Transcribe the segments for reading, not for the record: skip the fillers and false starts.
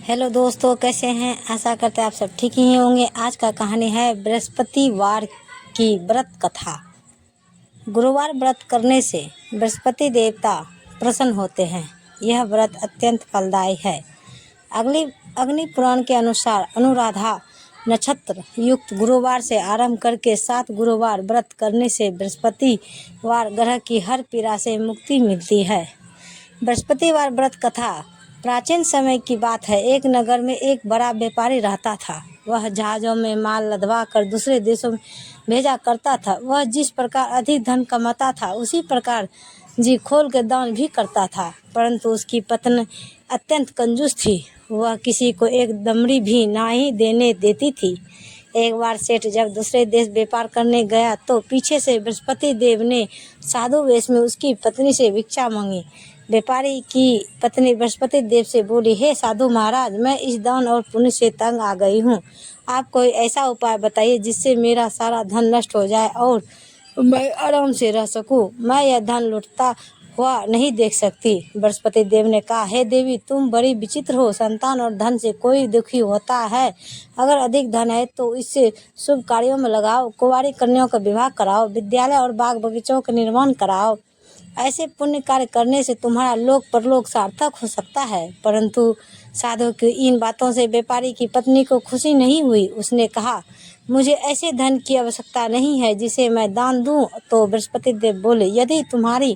Hello दोस्तों, कैसे हैं? आशा करते हैं आप सब ठीक ही होंगे। आज का कहानी है बृहस्पतिवार की व्रत कथा। गुरुवार व्रत करने से बृहस्पति देवता प्रसन्न होते हैं। यह व्रत अत्यंत फलदायी है। अग्नि पुराण के अनुसार अनुराधा नक्षत्र युक्त गुरुवार से आरंभ करके 7 गुरुवार व्रत करने से बृहस्पतिवार ग्रह की हर पीड़ा से मुक्ति मिलती है। बृहस्पतिवार व्रत कथा प्राचीन समय की बात है। एक नगर में एक बड़ा व्यापारी रहता था। वह जहाज़ों में माल लदवा कर दूसरे देशों में भेजा करता था। वह जिस प्रकार अधिक धन कमाता था उसी प्रकार जी खोल के दान भी करता था, परंतु उसकी पत्नी अत्यंत कंजूस थी। वह किसी को एक दमड़ी भी नहीं देने देती थी। एक बार सेठ जब दूसरे देश व्यापार करने गया तो पीछे से बृहस्पति देव ने साधु वेश में उसकी पत्नी से भिक्षा मांगी। व्यापारी की पत्नी बृहस्पति देव से बोली, हे साधु महाराज, मैं इस दान और पुण्य से तंग आ गई हूँ। आप कोई ऐसा उपाय बताइए जिससे मेरा सारा धन नष्ट हो जाए और मैं आराम से रह सकूं। मैं यह धन लुटता हुआ नहीं देख सकती। बृहस्पति देव ने कहा, हे देवी, तुम बड़ी विचित्र हो। संतान और धन से कोई दुखी होता है। अगर अधिक धन है तो इससे शुभ कार्यों में लगाओ, कुंवारी कन्याओं का विवाह कराओ, विद्यालय और बाग बगीचों का निर्माण कराओ। ऐसे पुण्य कार्य करने से तुम्हारा लोक परलोक सार्थक हो सकता है। परंतु साधु की इन बातों से व्यापारी की पत्नी को खुशी नहीं हुई। उसने कहा, मुझे ऐसे धन की आवश्यकता नहीं है जिसे मैं दान दूं। तो बृहस्पति देव बोले, यदि तुम्हारी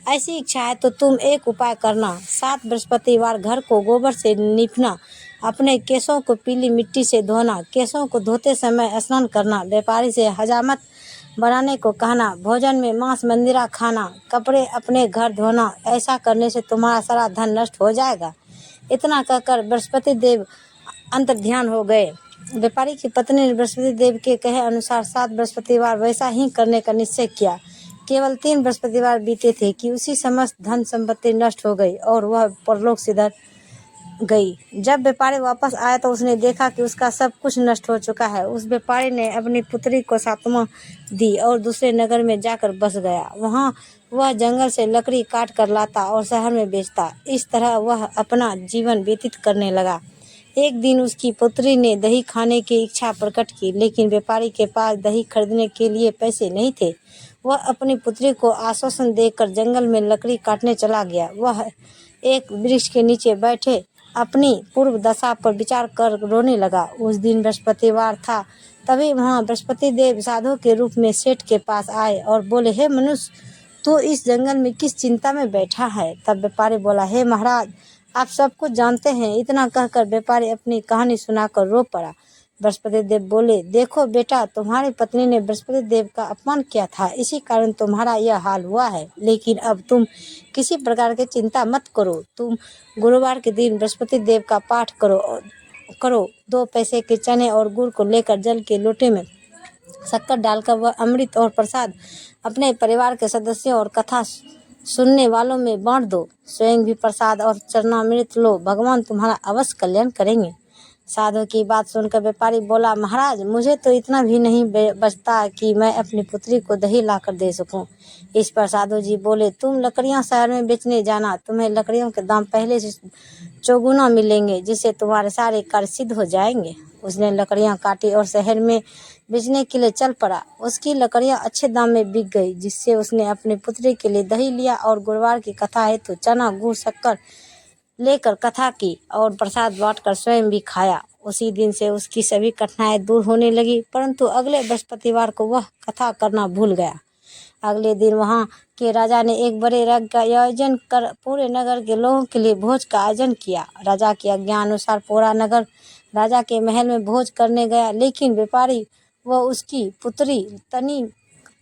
ऐसी इच्छा है तो तुम एक उपाय करना। 7 बृहस्पतिवार घर को गोबर से लीपना, अपने केशों को पीली मिट्टी से धोना, केशों को धोते समय स्नान करना, व्यापारी से हजामत बनाने को कहना, भोजन में मांस मंदिरा खाना, कपड़े अपने घर धोना। ऐसा करने से तुम्हारा सारा धन नष्ट हो जाएगा। इतना कहकर बृहस्पति देव अंतर्ध्यान हो गए। व्यापारी की पत्नी ने बृहस्पति देव के कहे अनुसार 7 बृहस्पतिवार वैसा ही करने का निश्चय किया। केवल 3 बृहस्पतिवार बीते थे कि उसी समस्त धन संपत्ति नष्ट हो गई और वह परलोक सिधर गई। जब व्यापारी वापस आया तो उसने देखा कि उसका सब कुछ नष्ट हो चुका है। उस व्यापारी ने अपनी पुत्री को सात्मा दी और दूसरे नगर में जाकर बस गया। वहाँ वह जंगल से लकड़ी काट कर लाता और शहर में बेचता। इस तरह वह अपना जीवन व्यतीत करने लगा। एक दिन उसकी पुत्री ने दही खाने की इच्छा प्रकट की, लेकिन व्यापारी के पास दही खरीदने के लिए पैसे नहीं थे। वह अपनी पुत्री को आश्वासन देकर जंगल में लकड़ी काटने चला गया। वह एक वृक्ष के नीचे बैठे अपनी पूर्व दशा पर विचार कर रोने लगा। उस दिन बृहस्पतिवार था। तभी वहाँ बृहस्पति देव साधु के रूप में सेठ के पास आए और बोले, हे मनुष्य, तू इस जंगल में किस चिंता में बैठा है? तब व्यापारी बोला, हे महाराज, आप सब कुछ जानते हैं। इतना कहकर व्यापारी अपनी कहानी सुनाकर रो पड़ा। बृहस्पति देव बोले, देखो बेटा, तुम्हारी पत्नी ने बृहस्पति देव का अपमान किया था, इसी कारण तुम्हारा यह हाल हुआ है। लेकिन अब तुम किसी प्रकार की चिंता मत करो। तुम गुरुवार के दिन बृहस्पति देव का पाठ करो। 2 पैसे के चने और गुड़ को लेकर जल के लोटे में शक्कर डालकर वह अमृत और प्रसाद अपने परिवार के सदस्यों और कथा सुनने वालों में बांट दो। स्वयं भी प्रसाद और चरणामृत लो, भगवान तुम्हारा अवश्य कल्याण करेंगे। साधु की बात सुनकर व्यापारी बोला, महाराज, मुझे तो इतना भी नहीं बचता कि मैं अपनी पुत्री को दही लाकर दे सकूं। इस पर साधु जी बोले, तुम लकड़ियां शहर में बेचने जाना, तुम्हें लकड़ियों के दाम पहले से चौगुना मिलेंगे, जिससे तुम्हारे सारे कार्य सिद्ध हो जाएंगे। उसने लकड़ियां काटी और शहर में बेचने के लिए चल पड़ा। उसकी लकड़ियां अच्छे दाम में बिक गई, जिससे उसने अपनी पुत्री के लिए दही लिया और गुरुवार की कथा हेतु चना गुड़ शक्कर लेकर कथा की और प्रसाद बांटकर स्वयं भी खाया। उसी दिन से उसकी सभी कठिनाइयां दूर होने लगी। परंतु अगले बृहस्पतिवार को वह कथा करना भूल गया। अगले दिन वहां के राजा ने एक बड़े यज्ञ का आयोजन कर पूरे नगर के लोगों के लिए भोज का आयोजन किया। राजा की आज्ञा अनुसार पूरा नगर राजा के महल में भोज करने गया, लेकिन व्यापारी व उसकी पुत्री तनी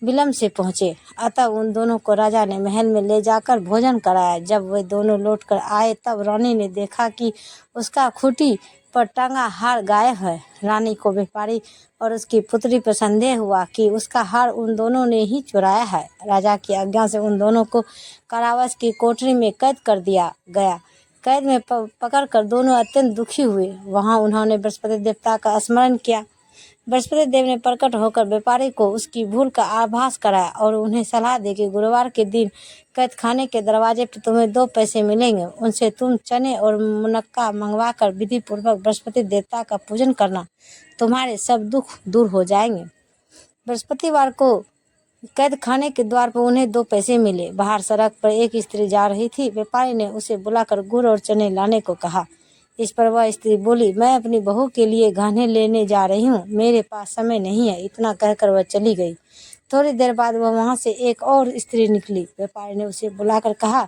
विलम्ब से पहुंचे। अतः उन दोनों को राजा ने महल में ले जाकर भोजन कराया। जब वे दोनों लौटकर आए तब रानी ने देखा कि उसका खूंटी पर टंगा हार गायब है। रानी को व्यापारी और उसकी पुत्री पर संदेह हुआ कि उसका हार उन दोनों ने ही चुराया है। राजा की आज्ञा से उन दोनों को कारावास की कोठरी में कैद कर दिया गया। कैद में पकड़कर दोनों अत्यंत दुखी हुए। वहां उन्होंने बृहस्पति देवता का स्मरण किया। बृहस्पति देव ने प्रकट होकर व्यापारी को उसकी भूल का आभास कराया और उन्हें सलाह दी कि गुरुवार के दिन कैद खाने के दरवाजे पर तुम्हें 2 पैसे मिलेंगे, उनसे तुम चने और मुनक्का मंगवा कर विधि पूर्वक बृहस्पति देवता का पूजन करना, तुम्हारे सब दुख दूर हो जाएंगे। बृहस्पतिवार को कैद खाने के द्वार पर उन्हें 2 पैसे मिले। बाहर सड़क पर एक स्त्री जा रही थी। व्यापारी ने उसे बुलाकर गुड़ और चने लाने को कहा। इस पर वह स्त्री बोली, मैं अपनी बहू के लिए गहने लेने जा रही हूँ, मेरे पास समय नहीं है। इतना कहकर वह चली गई। थोड़ी देर बाद वह वहाँ से एक और स्त्री निकली। व्यापारी ने उसे बुलाकर कहा,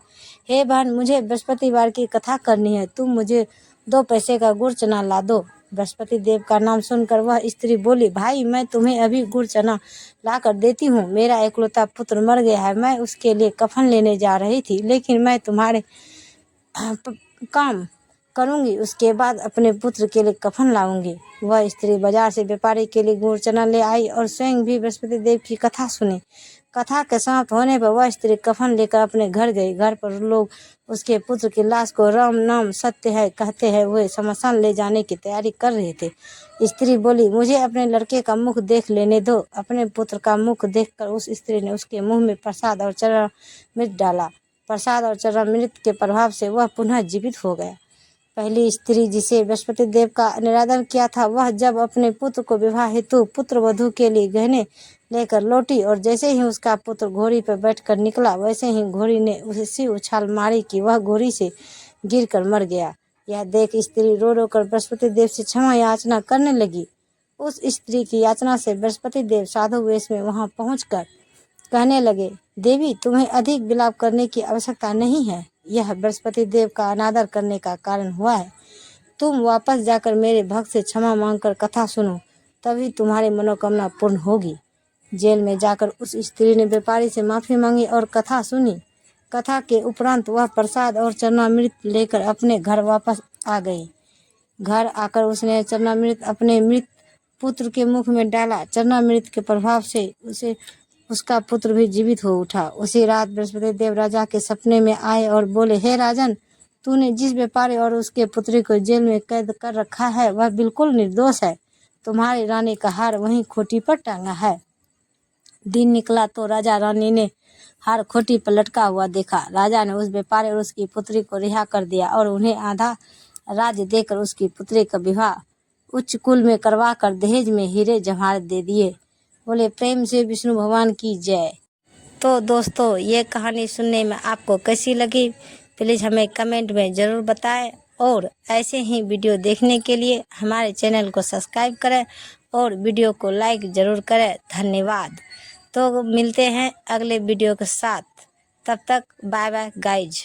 हे बहन, मुझे बृहस्पतिवार की कथा करनी है, तुम मुझे 2 पैसे का गुड़ चना ला दो। बृहस्पति देव का नाम सुनकर वह स्त्री बोली, भाई, मैं तुम्हें अभी गुड़ चना ला कर देती हूँ। मेरा एकलौता पुत्र मर गया है, मैं उसके लिए कफन लेने जा रही थी, लेकिन मैं तुम्हारे काम करूंगी, उसके बाद अपने पुत्र के लिए कफन लाऊंगी। वह स्त्री बाजार से व्यापारी के लिए गुड़ चना ले आई और स्वयं भी बृहस्पति देव की कथा सुनी। कथा के समाप्त होने पर वह स्त्री कफन लेकर अपने घर गई। घर पर लोग उसके पुत्र की लाश को राम नाम सत्य है कहते हैं हुए शमशान ले जाने की तैयारी कर रहे थे। स्त्री बोली, मुझे अपने लड़के का मुख देख लेने दो। अपने पुत्र का मुख देखकर उस स्त्री ने उसके मुंह में प्रसाद और चरणामृत डाला। प्रसाद और चरणामृत के प्रभाव से वह पुनः जीवित हो गया। पहली स्त्री जिसे बृहस्पति देव का निरादर किया था, वह जब अपने पुत्र को विवाह हेतु पुत्र वधू के लिए गहने लेकर लौटी और जैसे ही उसका पुत्र घोड़ी पर बैठकर निकला, वैसे ही घोड़ी ने उसे उछाल मारी कि वह घोड़ी से गिरकर मर गया। यह देख स्त्री रो रो कर बृहस्पति देव से क्षमा याचना करने लगी। उस स्त्री की याचना से बृहस्पति देव साधु वेश में वहां पहुंचकर कहने लगे, देवी, तुम्हें अधिक विलाप करने की आवश्यकता नहीं है। यह बृहस्पति देव का अनादर करने का कारण हुआ है। तुम वापस जाकर मेरे भक्त से क्षमा मांगकर कथा सुनो, तभी तुम्हारी मनोकामना पूर्ण होगी। जेल में जाकर उस स्त्री ने व्यापारी से माफी मांगी और कथा सुनी। कथा के उपरांत वह प्रसाद और चरणामृत लेकर अपने घर वापस आ गई। घर आकर उसने चरणामृत अपने मृत पुत्र के मुख में डाला। चरणामृत के प्रभाव से उसका पुत्र भी जीवित हो उठा। उसी रात बृहस्पति देव राजा के सपने में आए और बोले, हे राजन, तूने जिस व्यापारी और उसके पुत्री को जेल में कैद कर रखा है वह बिल्कुल निर्दोष है। तुम्हारी रानी का हार वहीं खोटी पर टांगा है। दिन निकला तो राजा रानी ने हार खोटी पर लटका हुआ देखा। राजा ने उस व्यापारी और उसकी पुत्री को रिहा कर दिया और उन्हें आधा राज्य देकर उसकी पुत्री का विवाह उच्च कुल में करवा कर दहेज में हीरे जवाहरात दे दिए। बोले प्रेम से विष्णु भगवान की जय। तो दोस्तों, ये कहानी सुनने में आपको कैसी लगी, प्लीज़ हमें कमेंट में ज़रूर बताएं और ऐसे ही वीडियो देखने के लिए हमारे चैनल को सब्सक्राइब करें और वीडियो को लाइक ज़रूर करें। धन्यवाद। तो मिलते हैं अगले वीडियो के साथ, तब तक बाय बाय गाइज।